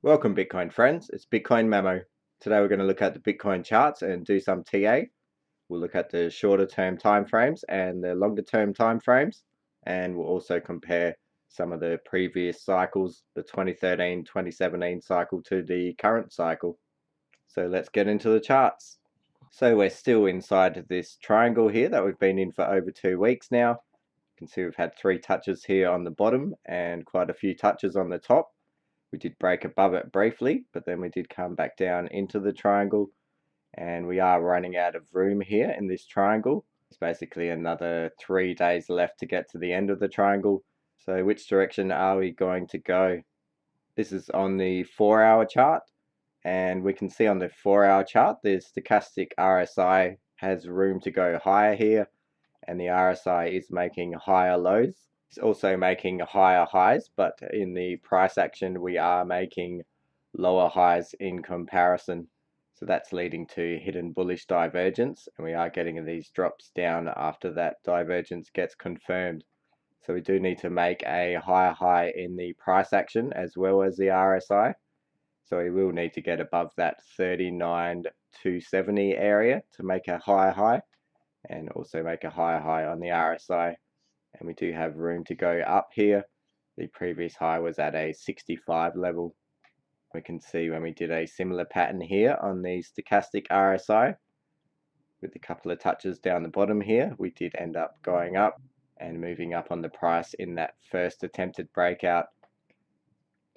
Welcome Bitcoin friends, it's Bitcoin Memo. Today we're going to look at the Bitcoin charts and do some TA. We'll look at the shorter term time frames and the longer term time frames, and we'll also compare some of the previous cycles, the 2013-2017 cycle to the current cycle. So let's get into the charts. So we're still inside this triangle here that we've been in for over 2 weeks now. You can see we've had 3 touches here on the bottom and quite a few touches on the top. We did break above it briefly, but then we did come back down into the triangle, and we are running out of room here in this triangle. It's basically another 3 days left to get to the end of the triangle. So which direction are we going to go? This is on the 4-hour chart, and we can see on the 4-hour chart the Stochastic RSI has room to go higher here, and the RSI is making higher lows. It's also making higher highs, but in the price action we are making lower highs in comparison. So that's leading to hidden bullish divergence, and we are getting these drops down after that divergence gets confirmed. So we do need to make a higher high in the price action as well as the RSI. So we will need to get above that 39,270 area to make a higher high, and also make a higher high on the RSI. And we do have room to go up here. The previous high was at a 65 level. We can see when we did a similar pattern here on the Stochastic RSI with a couple of touches down the bottom here, we did end up going up and moving up on the price in that first attempted breakout.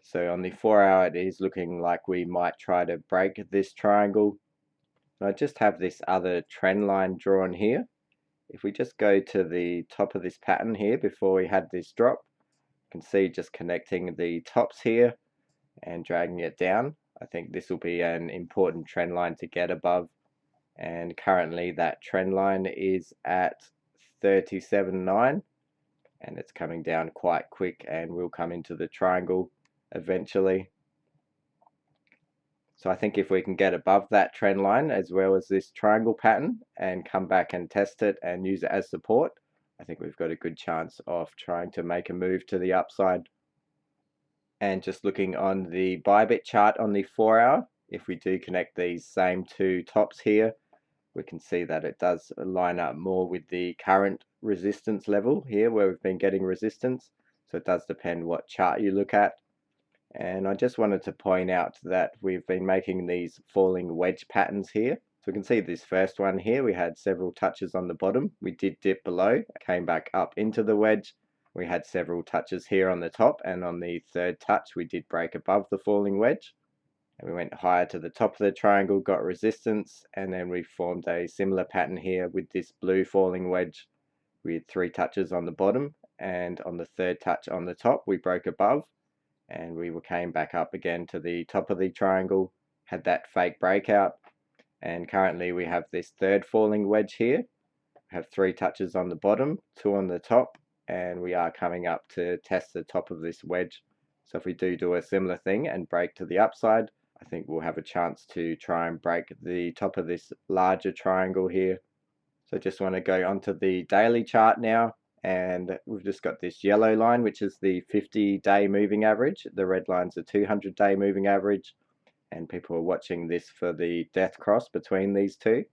So on the 4-hour it is looking like we might try to break this triangle. And I just have this other trend line drawn here. If we just go to the top of this pattern here before we had this drop, you can see just connecting the tops here and dragging it down. I think this will be an important trend line to get above, and currently that trend line is at 37.9, and it's coming down quite quick and will come into the triangle eventually. So I think if we can get above that trend line as well as this triangle pattern and come back and test it and use it as support, I think we've got a good chance of trying to make a move to the upside. And just looking on the Bybit chart on the 4-hour, if we do connect these same 2 tops here, we can see that it does line up more with the current resistance level here where we've been getting resistance. So it does depend what chart you look at. And I just wanted to point out that we've been making these falling wedge patterns here. So we can see this first one here, we had several touches on the bottom. We did dip below, came back up into the wedge. We had several touches here on the top, and on the 3rd touch we did break above the falling wedge. And we went higher to the top of the triangle, got resistance, and then we formed a similar pattern here with this blue falling wedge with 3 touches on the bottom, and on the 3rd touch on the top we broke above. And we came back up again to the top of the triangle, had that fake breakout, and currently we have this 3rd falling wedge here. We have 3 touches on the bottom, 2 on the top, and we are coming up to test the top of this wedge. So if we do a similar thing and break to the upside, I think we'll have a chance to try and break the top of this larger triangle here. So just want to go onto the daily chart now. And we've just got this yellow line, which is the 50-day moving average. The red line's the 200-day moving average. And people are watching this for the death cross between these two.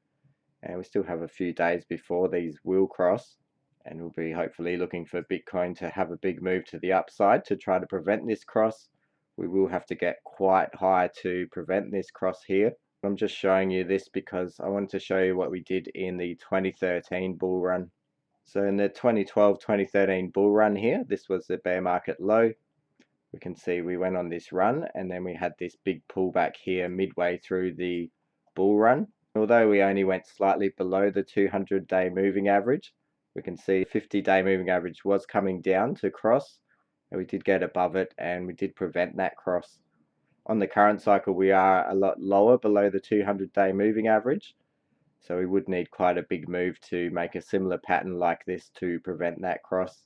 And we still have a few days before these will cross. And we'll be hopefully looking for Bitcoin to have a big move to the upside to try to prevent this cross. We will have to get quite high to prevent this cross here. I'm just showing you this because I wanted to show you what we did in the 2013 bull run. So in the 2012-2013 bull run here, this was the bear market low. We can see we went on this run, and then we had this big pullback here midway through the bull run. Although we only went slightly below the 200-day moving average, we can see 50-day moving average was coming down to cross, and we did get above it and we did prevent that cross. On the current cycle we are a lot lower below the 200-day moving average. So we would need quite a big move to make a similar pattern like this to prevent that cross.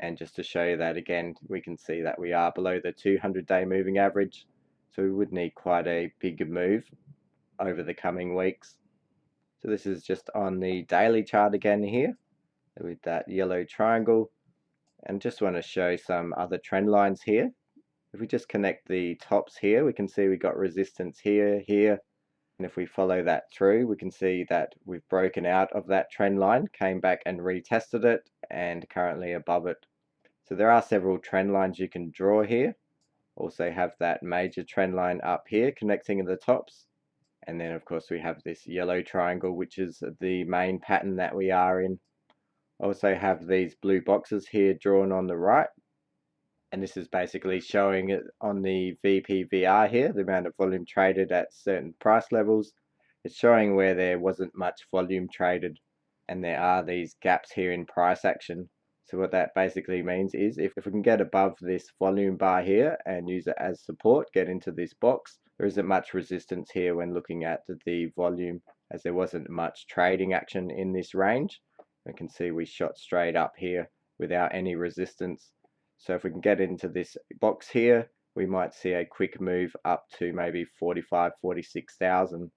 And just to show you that again, we can see that we are below the 200-day moving average. So we would need quite a big move over the coming weeks. So this is just on the daily chart again here with that yellow triangle. And just want to show some other trend lines here. If we just connect the tops here, we can see we got resistance here, here, and if we follow that through, we can see that we've broken out of that trend line, came back and retested it, and currently above it. So there are several trend lines you can draw here. Also have that major trend line up here connecting the tops. And then of course we have this yellow triangle, which is the main pattern that we are in. Also have these blue boxes here drawn on the right. And this is basically showing it on the VPVR here, the amount of volume traded at certain price levels. It's showing where there wasn't much volume traded, and there are these gaps here in price action. So what that basically means is if we can get above this volume bar here and use it as support, get into this box, there isn't much resistance here when looking at the volume, as there wasn't much trading action in this range. You can see we shot straight up here without any resistance. So if we can get into this box here, we might see a quick move up to maybe 45, 46,000.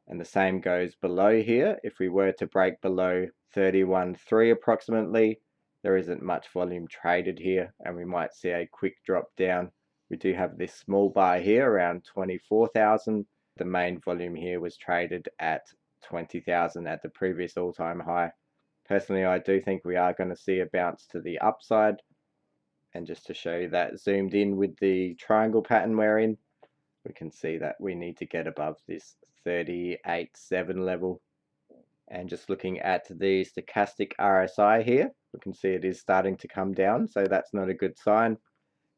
And the same goes below here. If we were to break below 31.3 approximately, there isn't much volume traded here, and we might see a quick drop down. We do have this small bar here around 24,000. The main volume here was traded at 20,000 at the previous all-time high. Personally, I do think we are going to see a bounce to the upside. And just to show you that zoomed in with the triangle pattern we're in, we can see that we need to get above this 38.7 level. And just looking at the stochastic RSI here, we can see it is starting to come down, so that's not a good sign. It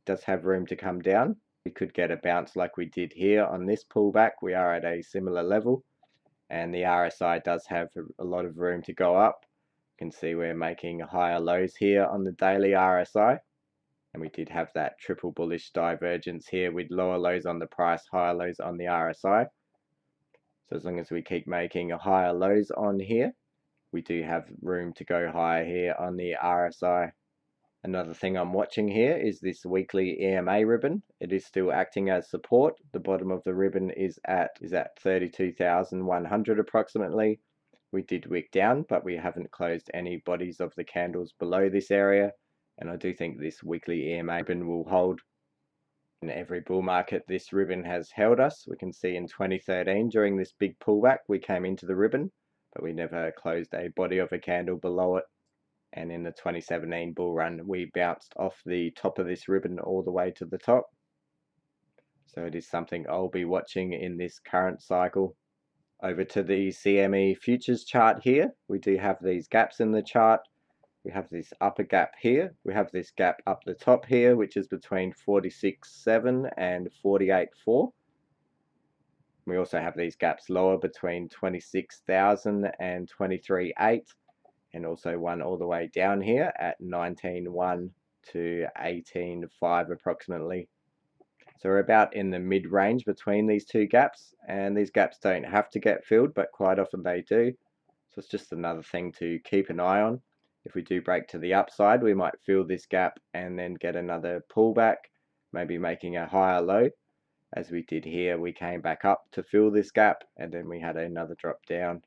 does have room to come down. We could get a bounce like we did here on this pullback. We are at a similar level, and the RSI does have a lot of room to go up. You can see we're making higher lows here on the daily RSI. And we did have that triple bullish divergence here with lower lows on the price, higher lows on the RSI. So as long as we keep making higher lows on here, we do have room to go higher here on the RSI. Another thing I'm watching here is this weekly EMA ribbon. It is still acting as support. The bottom of the ribbon is at 32,100 approximately. We did wick down, but we haven't closed any bodies of the candles below this area. And I do think this weekly EMA ribbon will hold. In every bull market, this ribbon has held us. We can see in 2013, during this big pullback, we came into the ribbon, but we never closed a body of a candle below it. And in the 2017 bull run, we bounced off the top of this ribbon all the way to the top. So it is something I'll be watching in this current cycle. Over to the CME futures chart here, we do have these gaps in the chart. We have this upper gap here. We have this gap up the top here, which is between 46.7 and 48.4. We also have these gaps lower between 26,000 and 23.8, and also one all the way down here at 19.1 to 18.5 approximately. So we're about in the mid-range between these two gaps, and these gaps don't have to get filled, but quite often they do. So it's just another thing to keep an eye on. If we do break to the upside, we might fill this gap and then get another pullback, maybe making a higher low. As we did here, we came back up to fill this gap, and then we had another drop down.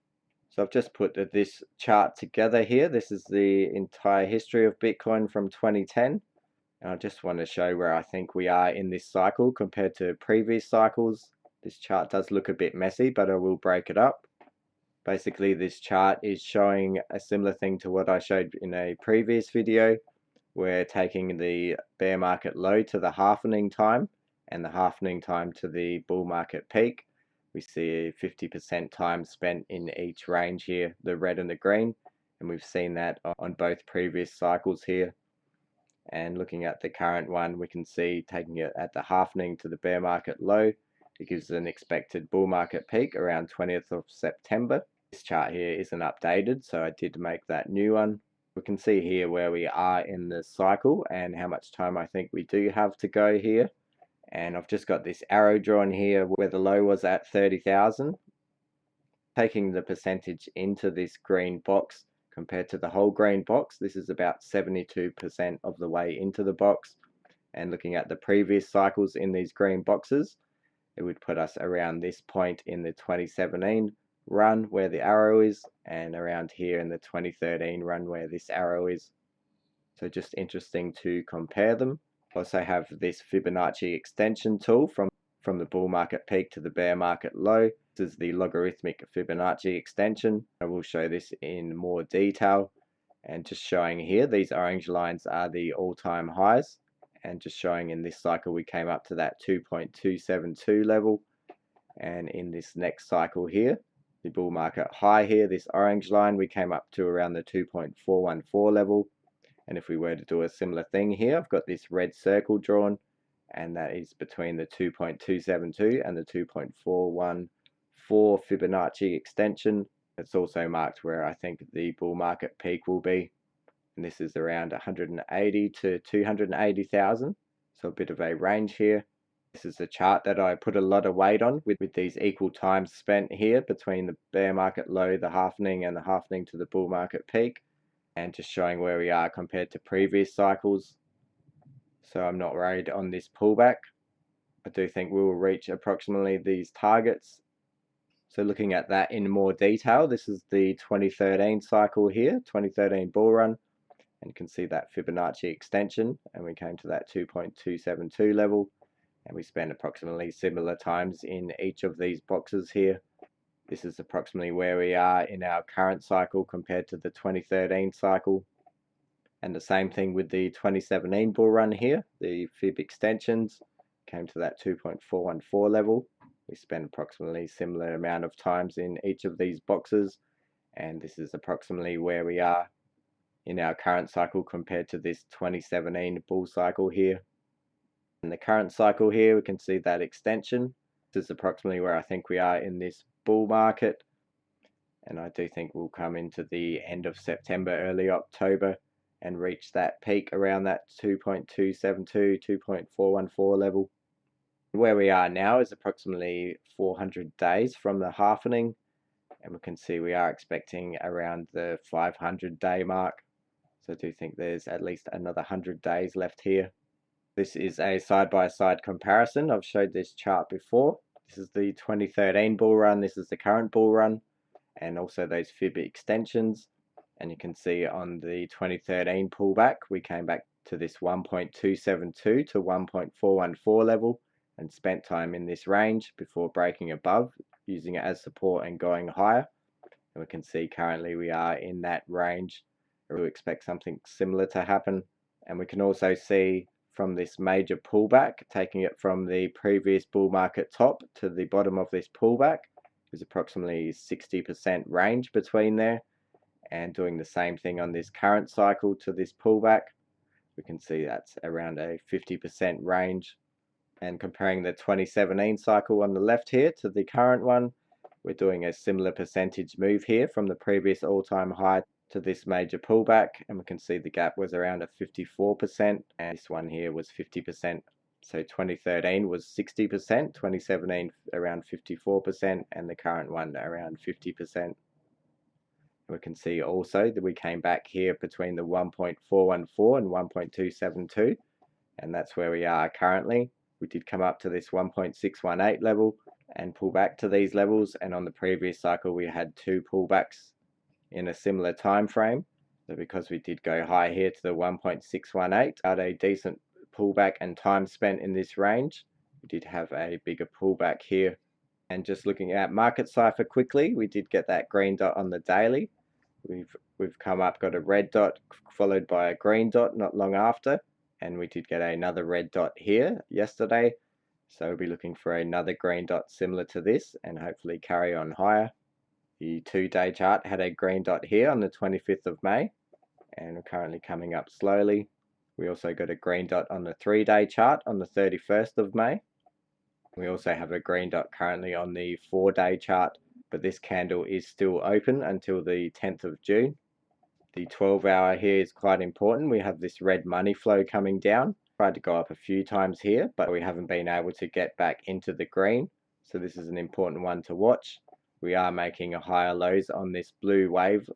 So I've just put this chart together here. This is the entire history of Bitcoin from 2010. And I just want to show where I think we are in this cycle compared to previous cycles. This chart does look a bit messy, but I will break it up. Basically, this chart is showing a similar thing to what I showed in a previous video. We're taking the bear market low to the halvening time and the halvening time to the bull market peak. We see 50% time spent in each range here, the red and the green, and we've seen that on both previous cycles here. And looking at the current one, we can see taking it at the halvening to the bear market low, it gives an expected bull market peak around 20th of September. This chart here isn't updated, so I did make that new one. We can see here where we are in the cycle and how much time I think we do have to go here. And I've just got this arrow drawn here where the low was at 30,000. Taking the percentage into this green box compared to the whole green box, this is about 72% of the way into the box. And looking at the previous cycles in these green boxes, it would put us around this point in the 2017 run where the arrow is, and around here in the 2013 run where this arrow is. So just interesting to compare them. Also have this Fibonacci extension tool from the bull market peak to the bear market low. This is the logarithmic Fibonacci extension. I will show this in more detail, and just showing here, these orange lines are the all-time highs, and just showing in this cycle we came up to that 2.272 level, and in this next cycle here, the bull market high here, this orange line, we came up to around the 2.414 level. And if we were to do a similar thing here, I've got this red circle drawn, and that is between the 2.272 and the 2.414 Fibonacci extension. It's also marked where I think the bull market peak will be, and this is around 180 to 280,000, so a bit of a range here. This is the chart that I put a lot of weight on with these equal times spent here between the bear market low, the halvening, and the halvening to the bull market peak, and just showing where we are compared to previous cycles. So I'm not worried on this pullback. I do think we will reach approximately these targets. So looking at that in more detail, this is the 2013 cycle here, 2013 bull run, and you can see that Fibonacci extension, and we came to that 2.272 level, and we spent approximately similar times in each of these boxes here. This is approximately where we are in our current cycle compared to the 2013 cycle. And the same thing with the 2017 bull run here, the fib extensions came to that 2.414 level. We spent approximately similar amount of times in each of these boxes, and this is approximately where we are in our current cycle compared to this 2017 bull cycle here. In the current cycle here, we can see that extension. This is approximately where I think we are in this bull market, and I do think we'll come into the end of September, early October, and reach that peak around that 2.272, 2.414 level. Where we are now is approximately 400 days from the halvening, and we can see we are expecting around the 500-day mark. So I do think there's at least another 100 days left here. This is a side-by-side comparison. I've showed this chart before. This is the 2013 bull run, this is the current bull run, and also those fib extensions. And you can see on the 2013 pullback, we came back to this 1.272 to 1.414 level and spent time in this range before breaking above, using it as support and going higher. And we can see currently we are in that range. We expect something similar to happen. And we can also see from this major pullback, taking it from the previous bull market top to the bottom of this pullback, is approximately 60% range between there. And doing the same thing on this current cycle to this pullback, we can see that's around a 50% range. And comparing the 2017 cycle on the left here to the current one, we're doing a similar percentage move here from the previous all-time high to this major pullback, and we can see the gap was around a 54%, and this one here was 50%. So 2013 was 60%, 2017 around 54%, and the current one around 50%. We can see also that we came back here between the 1.414 and 1.272, and that's where we are currently. We did come up to this 1.618 level and pull back to these levels, and on the previous cycle we had two pullbacks in a similar time frame. So because we did go high here to the 1.618, had a decent pullback and time spent in this range, we did have a bigger pullback here. And just looking at market cipher quickly, we did get that green dot on the daily. We've come up, got a red dot followed by a green dot not long after, and we did get another red dot here yesterday. So we'll be looking for another green dot similar to this and hopefully carry on higher. The 2-day chart had a green dot here on the 25th of May, and we're currently coming up slowly. We also got a green dot on the 3-day chart on the 31st of May. We also have a green dot currently on the 4-day chart, but this candle is still open until the 10th of June. The 12-hour here is quite important. We have this red money flow coming down. Tried to go up a few times here, but we haven't been able to get back into the green. So this is an important one to watch. We are making a higher lows on this blue wave,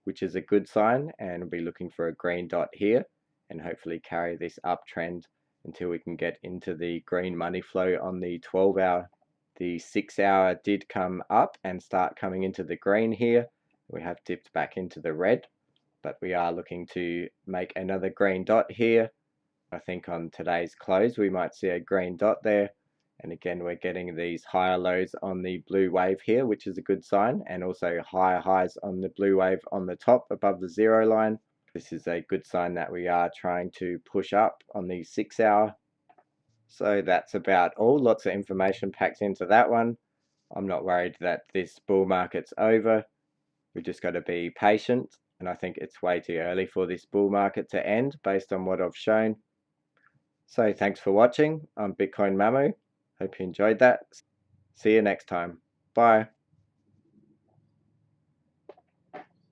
which is a good sign, and we'll be looking for a green dot here and hopefully carry this uptrend until we can get into the green money flow on the 12-hour. The 6-hour did come up and start coming into the green here. We have dipped back into the red, but we are looking to make another green dot here I think on today's close we might see a green dot there, and again we're getting these higher lows on the blue wave here, which is a good sign, and also higher highs on the blue wave on the top above the 0 line. This is a good sign that we are trying to push up on the 6 hour. So that's about all. Lots of information packed into that one. I'm not worried that this bull market's over. We just got to be patient, and I think it's way too early for this bull market to end based on what I've shown. So thanks for watching. I'm Bitcoin Mamu. Hope you enjoyed that. See you next time. Bye.